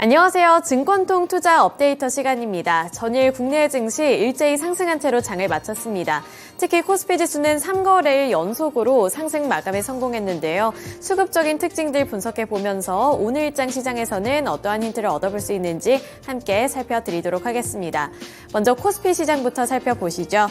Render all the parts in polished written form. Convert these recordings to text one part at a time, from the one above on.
안녕하세요. 증권통 투자 업데이터 시간입니다. 전일 국내 증시 일제히 상승한 채로 장을 마쳤습니다. 특히 코스피 지수는 3거래일 연속으로 상승 마감에 성공했는데요. 수급적인 특징들 분석해보면서 오늘 일장 시장에서는 어떠한 힌트를 얻어볼 수 있는지 함께 살펴드리도록 하겠습니다. 먼저 코스피 시장부터 살펴보시죠.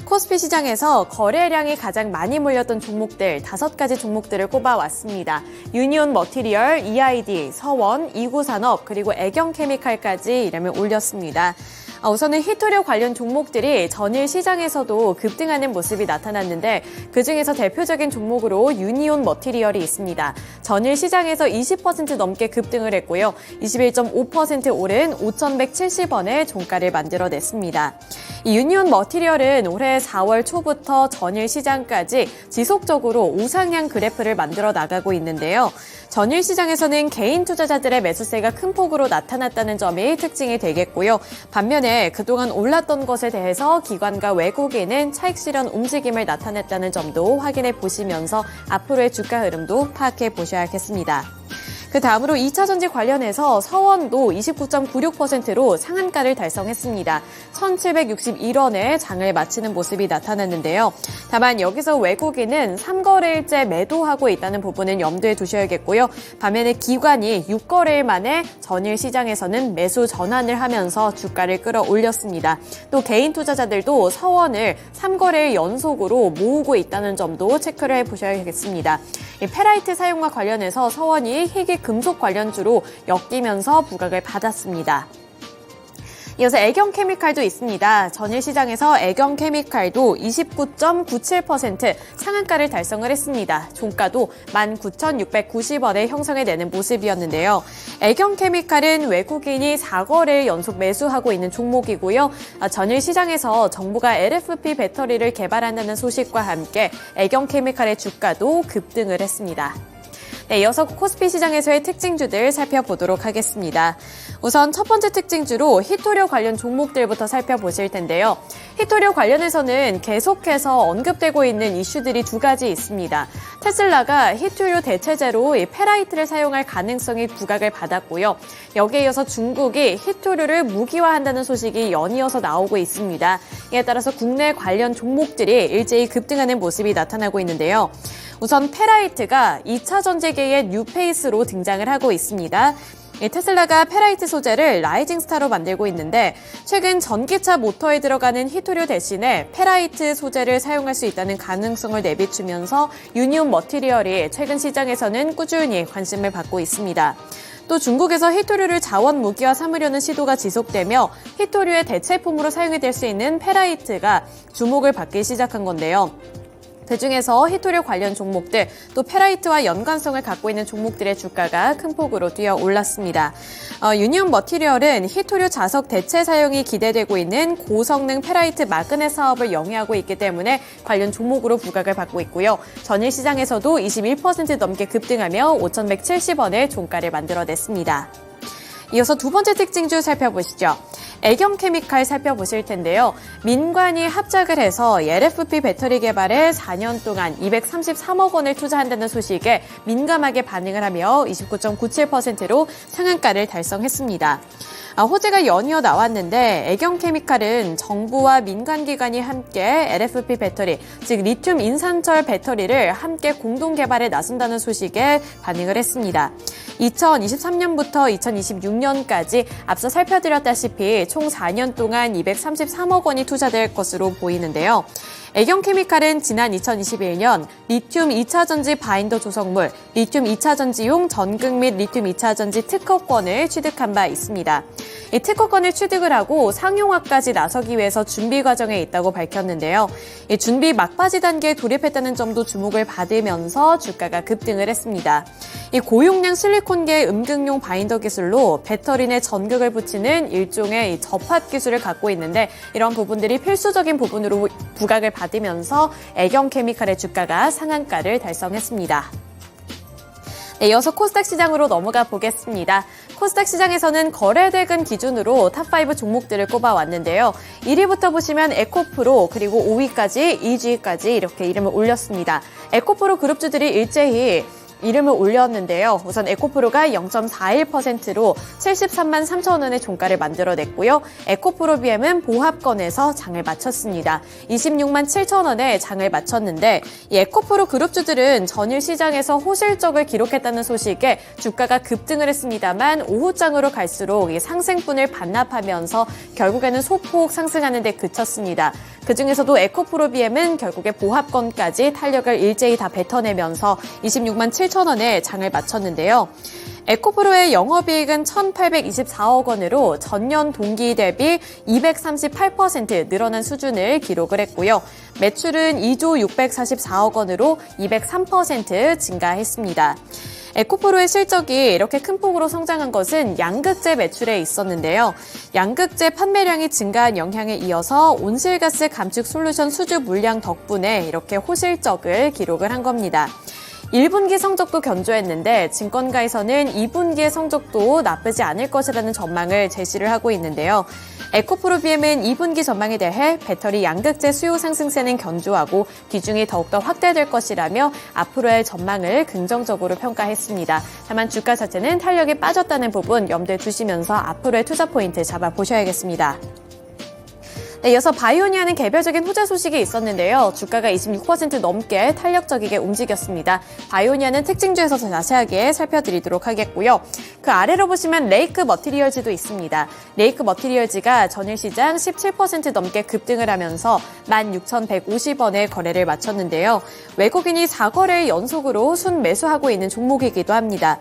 코스피 시장에서 거래량이 가장 많이 몰렸던 종목들 5가지 종목들을 꼽아왔습니다. 유니온 머티리얼, EID, 서원, 이구산업, 그리고 애경케미칼까지 이름을 올렸습니다. 우선은 히토류 관련 종목들이 전일 시장에서도 급등하는 모습이 나타났는데 그중에서 대표적인 종목으로 유니온 머티리얼이 있습니다. 전일 시장에서 20% 넘게 급등을 했고요. 21.5% 오른 5,170원의 종가를 만들어냈습니다. 이 유니온 머티리얼은 올해 4월 초부터 전일 시장까지 지속적으로 우상향 그래프를 만들어 나가고 있는데요. 전일 시장에서는 개인 투자자들의 매수세가 큰 폭으로 나타났다는 점이 특징이 되겠고요. 반면에 그동안 올랐던 것에 대해서 기관과 외국인은 차익 실현 움직임을 나타냈다는 점도 확인해 보시면서 앞으로의 주가 흐름도 파악해 보셔야겠습니다. 그 다음으로 2차전지 관련해서 서원도 29.96%로 상한가를 달성했습니다. 1,761원에 장을 마치는 모습이 나타났는데요. 다만 여기서 외국인은 3거래일째 매도하고 있다는 부분은 염두에 두셔야겠고요. 반면에 기관이 6거래일 만에 전일 시장에서는 매수 전환을 하면서 주가를 끌어올렸습니다. 또 개인 투자자들도 서원을 3거래일 연속으로 모으고 있다는 점도 체크를 해보셔야겠습니다. 이 페라이트 사용과 관련해서 서원이 희귀 금속 관련주로 엮이면서 부각을 받았습니다. 이어서 애경케미칼도 있습니다. 전일 시장에서 애경케미칼도 29.97% 상한가를 달성을 했습니다. 종가도 19,690원에 형성해 내는 모습이었는데요. 애경케미칼은 외국인이 4거래일 연속 매수하고 있는 종목이고요. 전일 시장에서 정부가 LFP 배터리를 개발한다는 소식과 함께 애경케미칼의 주가도 급등을 했습니다. 네, 이어서 코스피 시장에서의 특징주들 살펴보도록 하겠습니다. 우선 첫 번째 특징주로 히토류 관련 종목들부터 살펴보실 텐데요. 히토류 관련해서는 계속해서 언급되고 있는 이슈들이 두 가지 있습니다. 테슬라가 히토류 대체제로 페라이트를 사용할 가능성이 부각을 받았고요. 여기에 이어서 중국이 히토류를 무기화한다는 소식이 연이어서 나오고 있습니다. 이에 따라서 국내 관련 종목들이 일제히 급등하는 모습이 나타나고 있는데요. 우선 페라이트가 2차 전지계의 뉴페이스로 등장을 하고 있습니다. 테슬라가 페라이트 소재를 라이징 스타로 만들고 있는데 최근 전기차 모터에 들어가는 히토류 대신에 페라이트 소재를 사용할 수 있다는 가능성을 내비추면서 유니온 머티리얼이 최근 시장에서는 꾸준히 관심을 받고 있습니다. 또 중국에서 히토류를 자원 무기화 삼으려는 시도가 지속되며 히토류의 대체품으로 사용이 될 수 있는 페라이트가 주목을 받기 시작한 건데요. 그중에서 히토류 관련 종목들, 또 페라이트와 연관성을 갖고 있는 종목들의 주가가 큰 폭으로 뛰어 올랐습니다. 유니온 머티리얼은 히토류 자석 대체 사용이 기대되고 있는 고성능 페라이트 마그넷 사업을 영위하고 있기 때문에 관련 종목으로 부각을 받고 있고요. 전일 시장에서도 21% 넘게 급등하며 5,170원의 종가를 만들어냈습니다. 이어서 두 번째 특징주 살펴보시죠. 애경케미칼 살펴보실 텐데요. 민관이 합작을 해서 LFP 배터리 개발에 4년 동안 233억 원을 투자한다는 소식에 민감하게 반응을 하며 29.97%로 상한가를 달성했습니다. 호재가 연이어 나왔는데 애경케미칼은 정부와 민간기관이 함께 LFP 배터리, 즉 리튬 인산철 배터리를 함께 공동 개발에 나선다는 소식에 반응을 했습니다. 2023년부터 2026년까지 앞서 살펴드렸다시피 총 4년 동안 233억 원이 투자될 것으로 보이는데요. 애경케미칼은 지난 2021년 리튬 2차전지 바인더 조성물, 리튬 2차전지용 전극 및 리튬 2차전지 특허권을 취득한 바 있습니다. 이 특허권을 취득을 하고 상용화까지 나서기 위해서 준비 과정에 있다고 밝혔는데요. 이 준비 막바지 단계에 돌입했다는 점도 주목을 받으면서 주가가 급등을 했습니다. 이 고용량 실리콘계 음극용 바인더 기술로 배터리 내 전극을 붙이는 일종의 접합 기술을 갖고 있는데 이런 부분들이 필수적인 부분으로 부각을 받으면서 애경케미칼의 주가가 상한가를 달성했습니다. 네, 이어서 코스닥 시장으로 넘어가 보겠습니다. 코스닥 시장에서는 거래대금 기준으로 탑5 종목들을 꼽아왔는데요. 1위부터 보시면 에코프로 그리고 5위까지 2주까지 이렇게 이름을 올렸습니다. 에코프로 그룹주들이 일제히 이름을 올렸는데요. 우선 에코프로가 0.41%로 73만 3천 원의 종가를 만들어냈고요. 에코프로 BM은 보합권에서 장을 마쳤습니다. 26만 7천 원에 장을 마쳤는데 이 에코프로 그룹주들은 전일 시장에서 호실적을 기록했다는 소식에 주가가 급등을 했습니다만 오후장으로 갈수록 이 상승분을 반납하면서 결국에는 소폭 상승하는 데 그쳤습니다. 그중에서도 에코프로 BM은 결국에 보합권까지 탄력을 일제히 다 뱉어내면서 26만 7천 원에 장을 마쳤는데요. 에코프로의 영업이익은 1,824억 원으로 전년 동기 대비 238% 늘어난 수준을 기록을 했고요. 매출은 2조 644억 원으로 203% 증가했습니다. 에코프로의 실적이 이렇게 큰 폭으로 성장한 것은 양극재 매출에 있었는데요. 양극재 판매량이 증가한 영향에 이어서 온실가스 감축 솔루션 수주 물량 덕분에 이렇게 호실적을 기록을 한 겁니다. 1분기 성적도 견조했는데 증권가에서는 2분기의 성적도 나쁘지 않을 것이라는 전망을 제시를 하고 있는데요. 에코프로 BM은 2분기 전망에 대해 배터리 양극재 수요 상승세는 견조하고 비중이 더욱더 확대될 것이라며 앞으로의 전망을 긍정적으로 평가했습니다. 다만 주가 자체는 탄력이 빠졌다는 부분 염두에 두시면서 앞으로의 투자 포인트 잡아보셔야겠습니다. 네, 이어서 바이오니아는 개별적인 호재 소식이 있었는데요. 주가가 26% 넘게 탄력적이게 움직였습니다. 바이오니아는 특징주에서 더 자세하게 살펴드리도록 하겠고요. 그 아래로 보시면 레이크 머티리얼즈도 있습니다. 레이크 머티리얼즈가 전일 시장 17% 넘게 급등을 하면서 16,150원에 거래를 마쳤는데요. 외국인이 4거래일 연속으로 순매수하고 있는 종목이기도 합니다.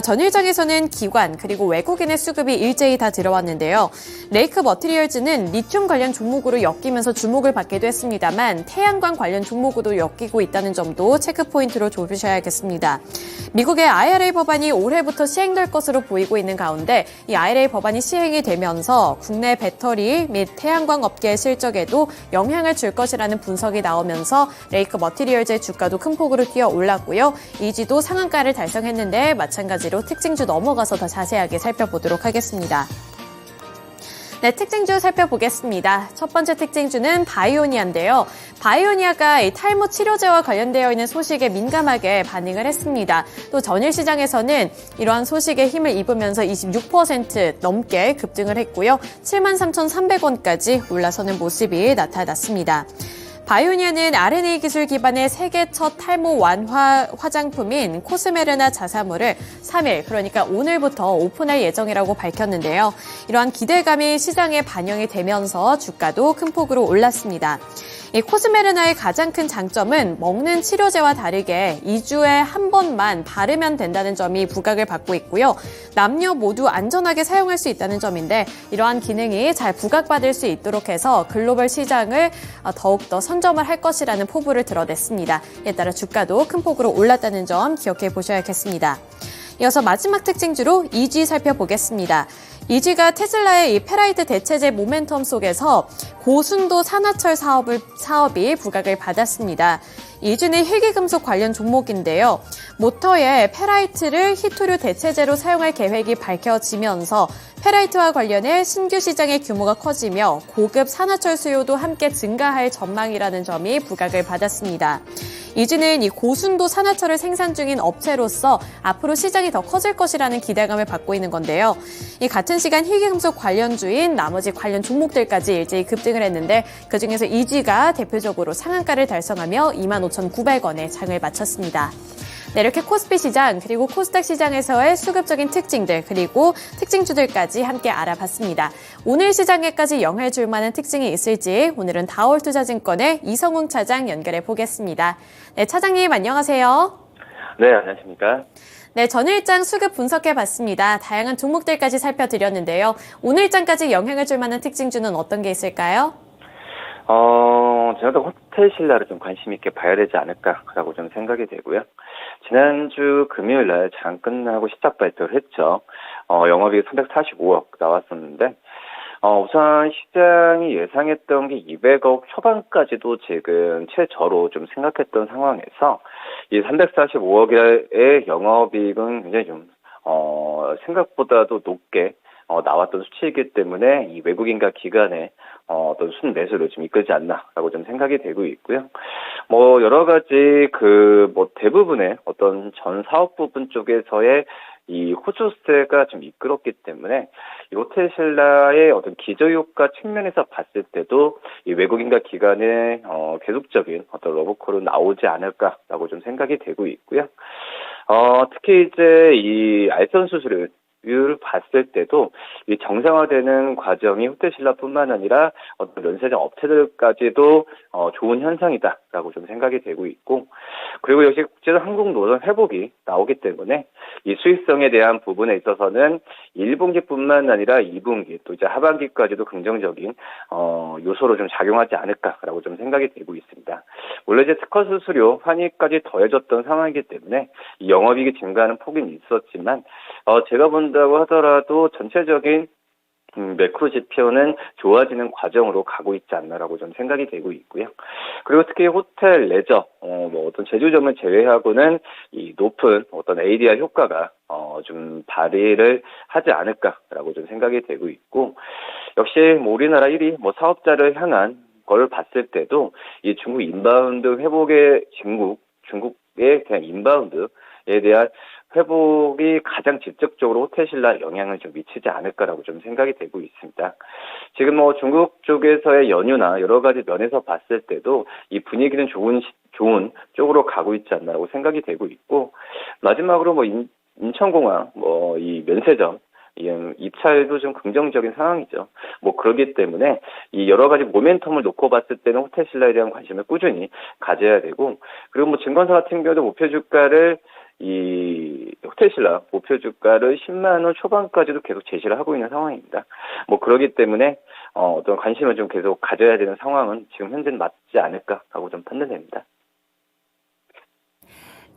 전일장에서는 기관 그리고 외국인의 수급이 일제히 다 들어왔는데요. 레이크 머티리얼즈는 리튬 관련 종목으로 엮이면서 주목을 받기도 했습니다만 태양광 관련 종목으로 엮이고 있다는 점도 체크포인트로 좁으셔야겠습니다. 미국의 IRA 법안이 올해부터 시행될 것으로 보이고 있는 가운데 이 IRA 법안이 시행이 되면서 국내 배터리 및 태양광 업계의 실적에도 영향을 줄 것이라는 분석이 나오면서 레이크 머티리얼즈의 주가도 큰 폭으로 뛰어 올랐고요. 이지도 상한가를 달성했는데 마찬가지로 특징주 넘어가서 더 자세하게 살펴보도록 하겠습니다. 네, 특징주 살펴보겠습니다. 첫 번째 특징주는 바이오니아인데요. 바이오니아가 이 탈모 치료제와 관련되어 있는 소식에 민감하게 반응을 했습니다. 또 전일 시장에서는 이러한 소식에 힘을 입으면서 26% 넘게 급등을 했고요. 73,300원까지 올라서는 모습이 나타났습니다. 바이오니아는 RNA 기술 기반의 세계 첫 탈모 완화 화장품인 코스메르나 자사몰을 3일, 그러니까 오늘부터 오픈할 예정이라고 밝혔는데요. 이러한 기대감이 시장에 반영이 되면서 주가도 큰 폭으로 올랐습니다. 이 코스메르나의 가장 큰 장점은 먹는 치료제와 다르게 2주에 한 번만 바르면 된다는 점이 부각을 받고 있고요. 남녀 모두 안전하게 사용할 수 있다는 점인데 이러한 기능이 잘 부각받을 수 있도록 해서 글로벌 시장을 더욱더 선점을 할 것이라는 포부를 드러냈습니다. 이에 따라 주가도 큰 폭으로 올랐다는 점 기억해 보셔야겠습니다. 이어서 마지막 특징주로 EG 살펴보겠습니다. EG가 테슬라의 이 페라이트 대체제 모멘텀 속에서 고순도 산화철 사업이 부각을 받았습니다. EG는 희귀금속 관련 종목인데요. 모터에 페라이트를 희토류 대체제로 사용할 계획이 밝혀지면서 페라이트와 관련해 신규 시장의 규모가 커지며 고급 산화철 수요도 함께 증가할 전망이라는 점이 부각을 받았습니다. EG는 이 고순도 산화철을 생산 중인 업체로서 앞으로 시장이 더 커질 것이라는 기대감을 받고 있는 건데요. 이 같은 시간 희귀금속 관련주인 나머지 관련 종목들까지 일제히 급등을 했는데 그중에서 EG가 대표적으로 상한가를 달성하며 25,900원에 장을 마쳤습니다. 네, 이렇게 코스피 시장 그리고 코스닥 시장에서의 수급적인 특징들 그리고 특징주들까지 함께 알아봤습니다. 오늘 시장에까지 영향을 줄 만한 특징이 있을지 오늘은 다올투자증권의 이성웅 차장 연결해 보겠습니다. 네, 차장님 안녕하세요. 네, 안녕하십니까. 네, 전일장 수급 분석해봤습니다. 다양한 종목들까지 살펴드렸는데요. 오늘장까지 영향을 줄 만한 특징주는 어떤 게 있을까요? 저도 호텔 신라를 좀 관심 있게 봐야 되지 않을까라고 좀 생각이 되고요. 지난주 금요일 날 장 끝나고 시작 발표를 했죠. 영업이익 345억 나왔었는데, 우선 시장이 예상했던 게 200억 초반까지도 지금 최저로 좀 생각했던 상황에서 이 345억의 영업이익은 굉장히 좀, 생각보다도 높게 나왔던 수치이기 때문에 이 외국인과 기관의 어떤 순매수를 좀 이끌지 않나라고 좀 생각이 되고 있고요. 뭐 여러 가지 대부분의 어떤 전 사업 부분 쪽에서의 이 호조세가 좀 미끄럽기 때문에 이 호텔 신라의 어떤 기저효과 측면에서 봤을 때도 이 외국인과 기관의 계속적인 어떤 러브콜은 나오지 않을까라고 좀 생각이 되고 있고요. 특히 이제 이 알선 수수료를 봤을 때도 이 정상화되는 과정이 호텔 신라뿐만 아니라 어떤 면세점 업체들까지도 좋은 현상이다라고 좀 생각이 되고 있고, 그리고 역시 국제적 항공 노선 회복이 나오기 때문에 이 수익성에 대한 부분에 있어서는 1분기뿐만 아니라 2분기 또 이제 하반기까지도 긍정적인 요소로 좀 작용하지 않을까라고 좀 생각이 되고 있습니다. 원래 이제 특허 수수료 환입까지 더해졌던 상황이기 때문에 이 영업이익이 증가하는 폭은 있었지만 제가 본다고 하더라도 전체적인 매크로 지표는 좋아지는 과정으로 가고 있지 않나라고 좀 생각이 되고 있고요. 그리고 특히 호텔 레저, 어떤 제주점을 제외하고는 이 높은 어떤 ADR 효과가 좀 발휘를 하지 않을까라고 좀 생각이 되고 있고, 역시 우리나라 1위 사업자를 향한 걸 봤을 때도 이 중국 인바운드 회복의 중국의 그냥 인바운드에 대한 회복이 가장 직접적으로 호텔 신라에 영향을 좀 미치지 않을까라고 좀 생각이 되고 있습니다. 지금 중국 쪽에서의 연휴나 여러 가지 면에서 봤을 때도 이 분위기는 좋은 쪽으로 가고 있지 않나라고 생각이 되고 있고, 마지막으로 인천공항 이 면세점 입찰도 좀 긍정적인 상황이죠. 그렇기 때문에 이 여러 가지 모멘텀을 놓고 봤을 때는 호텔 신라에 대한 관심을 꾸준히 가져야 되고, 그리고 증권사 같은 경우도 목표 주가를 이 호텔 신라 목표 주가를 10만 원 초반까지도 계속 제시를 하고 있는 상황입니다. 그렇기 때문에 어떤 관심을 좀 계속 가져야 되는 상황은 지금 현재는 맞지 않을까라고 좀 판단됩니다.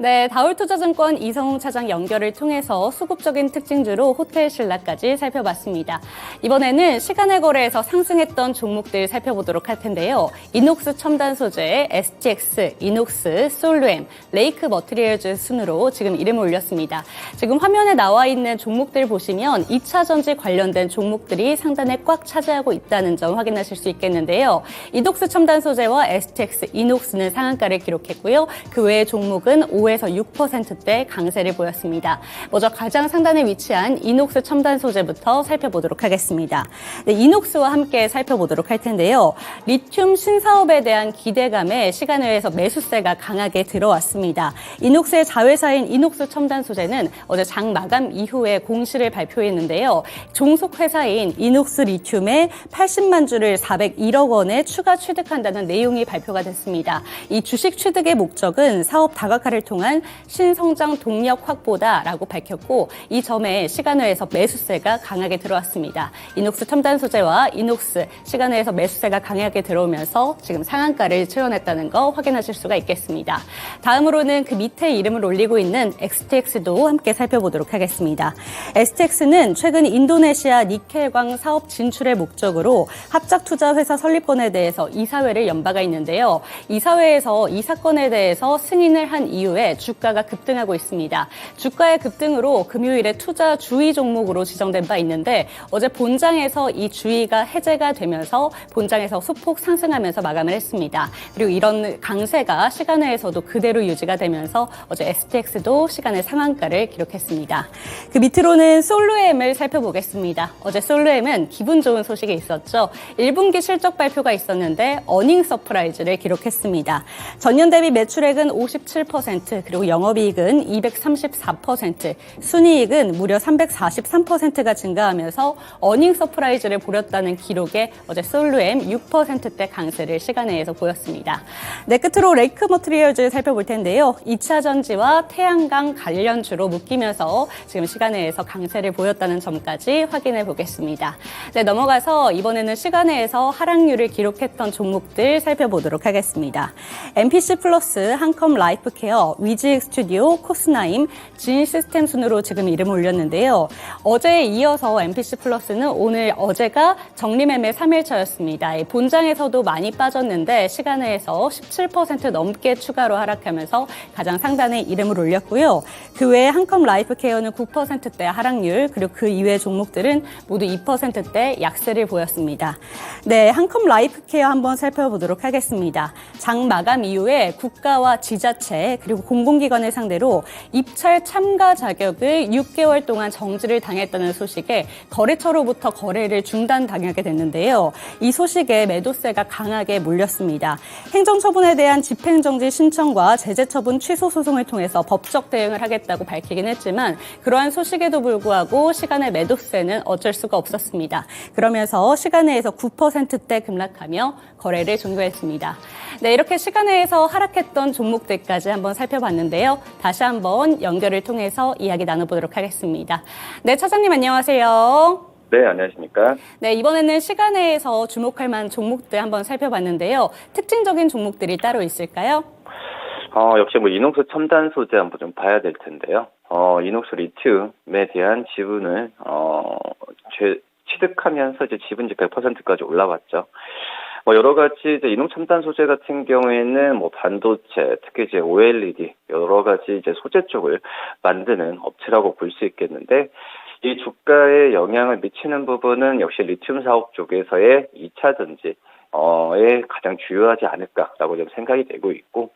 네, 다올투자증권 이성웅 차장 연결을 통해서 수급적인 특징주로 호텔 신라까지 살펴봤습니다. 이번에는 시간의 거래에서 상승했던 종목들 살펴보도록 할 텐데요. 이녹스 첨단 소재, STX, 이녹스, 솔루엠, 레이크 머티리얼즈 순으로 지금 이름을 올렸습니다. 지금 화면에 나와 있는 종목들 보시면 2차 전지 관련된 종목들이 상단에 꽉 차지하고 있다는 점 확인하실 수 있겠는데요. 이녹스 첨단 소재와 STX, 이녹스는 상한가를 기록했고요. 그 외의 종목은 5에서 6%대 강세를 보였습니다. 먼저 가장 상단에 위치한 이녹스 첨단 소재부터 살펴보도록 하겠습니다. 네, 이녹스와 함께 살펴보도록 할 텐데요. 리튬 신사업에 대한 기대감에 시간외에서 매수세가 강하게 들어왔습니다. 이녹스의 자회사인 이녹스 첨단 소재는 어제 장 마감 이후에 공시를 발표했는데요. 종속 회사인 이녹스 리튬에 80만 주를 401억 원에 추가 취득한다는 내용이 발표가 됐습니다. 이 주식 취득의 목적은 사업 다각화를 통한 신성장 동력 확보다라고 밝혔고, 이 점에 시간외에서 매수세가 강하게 들어왔습니다. 이녹스 첨단 소재와 이녹스 시간외에서 매수세가 강하게 들어오면서 지금 상한가를 채워냈다는 거 확인하실 수가 있겠습니다. 다음으로는 그 밑에 이름을 올리고 있는 STX도 함께 살펴보도록 하겠습니다. STX는 최근 인도네시아 니켈광 사업 진출의 목적으로 합작투자회사 설립권에 대해서 이사회를 연 바가 있는데요. 이사회에서 이 사건에 대해서 승인을 한 이후에 주가가 급등하고 있습니다. 주가의 급등으로 금요일에 투자 주의 종목으로 지정된 바 있는데, 어제 본장에서 이 주의가 해제가 되면서 본장에서 소폭 상승하면서 마감을 했습니다. 그리고 이런 강세가 시간외에서도 그대로 유지가 되면서 어제 STX도 시간의 상한가를 기록했습니다. 그 밑으로는 솔루엠을 살펴보겠습니다. 어제 솔루엠은 기분 좋은 소식이 있었죠. 1분기 실적 발표가 있었는데 어닝 서프라이즈를 기록했습니다. 전년 대비 매출액은 57%, 그리고 영업이익은 234%, 순이익은 무려 343%가 증가하면서 어닝 서프라이즈를 보였다는 기록에 어제 솔루엠 6%대 강세를 시간외에서 보였습니다. 네, 끝으로 레이크 머티리얼즈 살펴볼 텐데요. 2차 전지와 태양광 관련주로 묶이면서 지금 시간외에서 강세를 보였다는 점까지 확인해 보겠습니다. 네, 넘어가서 이번에는 시간외에서 하락률을 기록했던 종목들 살펴보도록 하겠습니다. MPC 플러스, 한컴 라이프케어, 위직 스튜디오, 코스나임, 진 시스템 순으로 지금 이름을 올렸는데요. 어제에 이어서 MPC 플러스는 어제가 정리매매 3일차였습니다. 본장에서도 많이 빠졌는데 시간외에서 17% 넘게 추가로 하락하면서 가장 상단에 이름을 올렸고요. 그 외에 한컴 라이프케어는 9%대 하락률, 그리고 그 이외 종목들은 모두 2%대 약세를 보였습니다. 네, 한컴 라이프케어 한번 살펴보도록 하겠습니다. 장 마감 이후에 국가와 지자체 그리고 공공기관을 상대로 입찰 참가 자격을 6개월 동안 정지를 당했다는 소식에 거래처로부터 거래를 중단당하게 됐는데요. 이 소식에 매도세가 강하게 몰렸습니다. 행정처분에 대한 집행정지 신청과 제재처분 취소 소송을 통해서 법적 대응을 하겠다고 밝히긴 했지만 그러한 소식에도 불구하고 시간의 매도세는 어쩔 수가 없었습니다. 그러면서 시간외에서 9%대 급락하며 거래를 종료했습니다. 네, 이렇게 시간외에서 하락했던 종목들까지 한번 살펴봤는데요. 다시 한번 연결을 통해서 이야기 나눠보도록 하겠습니다. 네, 차장님 안녕하세요. 네, 안녕하십니까? 네, 이번에는 시간외에서 주목할 만한 종목들 한번 살펴봤는데요. 특징적인 종목들이 따로 있을까요? 역시 이녹스 첨단 소재 한번 좀 봐야 될 텐데요. 이녹스 리튬에 대한 지분을 취득하면서 이제 지분이 100%까지 올라왔죠. 여러 가지 이제 이녹스 첨단 소재 같은 경우에는 반도체, 특히 이제 OLED 여러 가지 이제 소재 쪽을 만드는 업체라고 볼 수 있겠는데, 이 주가에 영향을 미치는 부분은 역시 리튬 사업 쪽에서의 2차 전지 에 가장 주요하지 않을까라고 좀 생각이 되고 있고,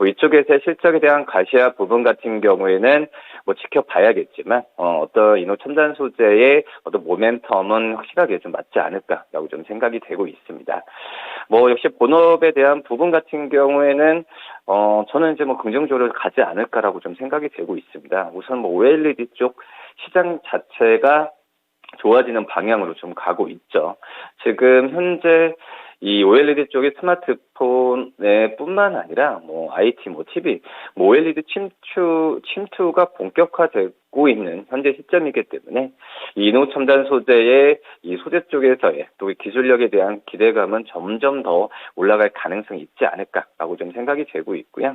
이쪽에서의 실적에 대한 가시화 부분 같은 경우에는 지켜봐야겠지만, 어떤 이녹스 첨단 소재의 어떤 모멘텀은 확실하게 좀 맞지 않을까라고 좀 생각이 되고 있습니다. 역시 본업에 대한 부분 같은 경우에는, 저는 이제 긍정적으로 가지 않을까라고 좀 생각이 되고 있습니다. 우선 OLED 쪽 시장 자체가 좋아지는 방향으로 좀 가고 있죠. 지금 현재 이 OLED 쪽이 스마트폰에 뿐만 아니라 IT, TV, OLED 침투가 본격화되고 있는 현재 시점이기 때문에 이 이녹스 첨단 소재의 이 소재 쪽에서의 또 기술력에 대한 기대감은 점점 더 올라갈 가능성이 있지 않을까라고 좀 생각이 되고 있고요.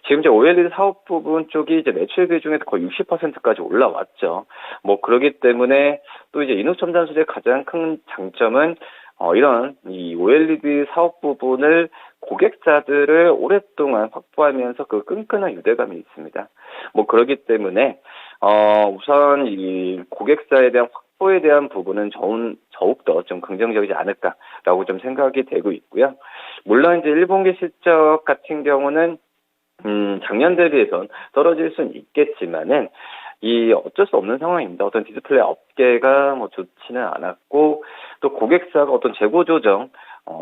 지금 이제 OLED 사업 부분 쪽이 이제 매출 비중에서 거의 60%까지 올라왔죠. 그러기 때문에 또 이제 이녹스 첨단 소재의 가장 큰 장점은 이런 이 OLED 사업 부분을 고객사들을 오랫동안 확보하면서 그 끈끈한 유대감이 있습니다. 그렇기 때문에 우선 이 고객사에 대한 확보에 대한 부분은 더욱더 좀 긍정적이지 않을까라고 좀 생각이 되고 있고요. 물론 이제 1분기 실적 같은 경우는 작년 대비해선 떨어질 수는 있겠지만은 이 어쩔 수 없는 상황입니다. 어떤 디스플레이 업계가 좋지는 않았고, 또 고객사가 어떤 재고 조정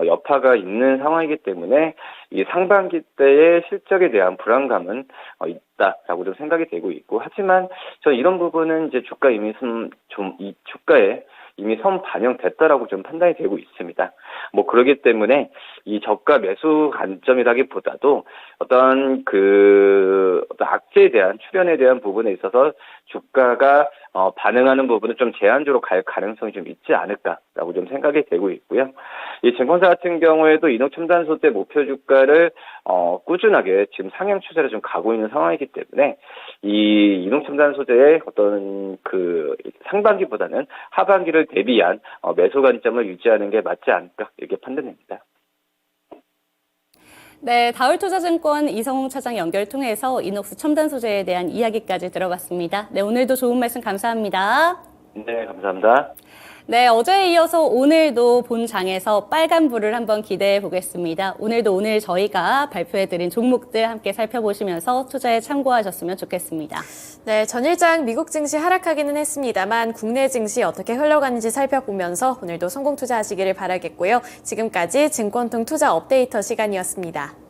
여파가 있는 상황이기 때문에 이 상반기 때의 실적에 대한 불안감은 있다라고 좀 생각이 되고 있고, 하지만 저는 이런 부분은 이제 주가에 이미 반영됐다라고 좀 판단이 되고 있습니다. 그러기 때문에 이 저가 매수 관점이라기보다도 어떤 악재에 대한 출현에 대한 부분에 있어서 주가가 반응하는 부분은 좀 제한적으로 갈 가능성이 좀 있지 않을까라고 좀 생각이 되고 있고요. 이 증권사 같은 경우에도 이녹스 첨단 소재 목표 주가를 꾸준하게 지금 상향 추세로 좀 가고 있는 상황이기 때문에 이 이녹스 첨단 소재의 어떤 상반기보다는 하반기를 대비한 매수 관점을 유지하는 게 맞지 않을까 이렇게 판단됩니다. 네, 다울투자증권 이성웅 차장 연결 통해서 이녹스 첨단 소재에 대한 이야기까지 들어봤습니다. 네, 오늘도 좋은 말씀 감사합니다. 네, 감사합니다. 네, 어제에 이어서 오늘도 본장에서 빨간불을 한번 기대해 보겠습니다. 오늘 저희가 발표해드린 종목들 함께 살펴보시면서 투자에 참고하셨으면 좋겠습니다. 네, 전일장 미국 증시 하락하기는 했습니다만 국내 증시 어떻게 흘러가는지 살펴보면서 오늘도 성공 투자하시기를 바라겠고요. 지금까지 증권통 투자 업데이터 시간이었습니다.